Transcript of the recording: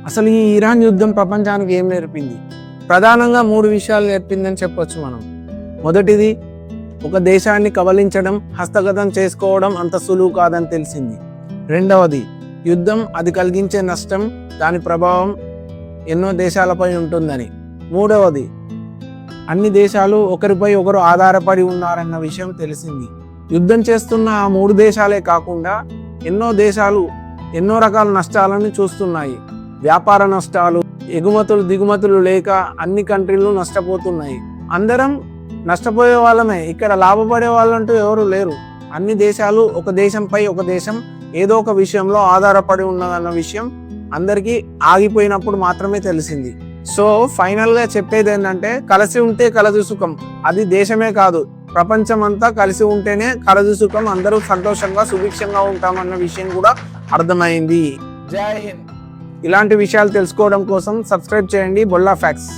అసలు ఈ ఇరాన్ యుద్ధం ప్రపంచానికి ఏం నేర్పింది? ప్రధానంగా 3 విషయాలు నేర్పిందని చెప్పొచ్చు మనం. మొదటిది, ఒక దేశాన్ని కబలించడం, హస్తగతం చేసుకోవడం అంత సులువు కాదని తెలిసింది. రెండవది, యుద్ధం అది కలిగించే నష్టం, దాని ప్రభావం ఎన్నో దేశాలపై ఉంటుందని. మూడవది, అన్ని దేశాలు ఒకరిపై ఒకరు ఆధారపడి ఉన్నారన్న విషయం తెలిసింది. యుద్ధం చేస్తున్న ఆ 3 దేశాలే కాకుండా ఎన్నో దేశాలు ఎన్నో రకాల నష్టాలను చూస్తున్నాయి. వ్యాపార నష్టాలు, ఎగుమతులు దిగుమతులు లేక అన్ని కంట్రీలు నష్టపోతున్నాయి. అందరం నష్టపోయే వాళ్ళమే, ఇక్కడ లాభపడే వాళ్ళంటూ ఎవరు లేరు. అన్ని దేశాలు ఒక దేశంపై ఒక దేశం ఏదో ఒక విషయంలో ఆధారపడి ఉన్నదన్న విషయం అందరికీ ఆగిపోయినప్పుడు మాత్రమే తెలిసింది. సో ఫైనల్గా చెప్పేది ఏంటంటే, కలిసి ఉంటే కలదు సుఖం. అది దేశమే కాదు, ప్రపంచం అంతా కలిసి ఉంటేనే కలదు సుఖం. అందరూ సంతోషంగా సుభిక్షంగా ఉంటామన్న విషయం కూడా అర్థమైంది. జై హింద్. ఇలాంటి విషయాలు తెలుసుకోవడం కోసం సబ్స్క్రైబ్ చేయండి బొల్లా ఫ్యాక్ట్స్.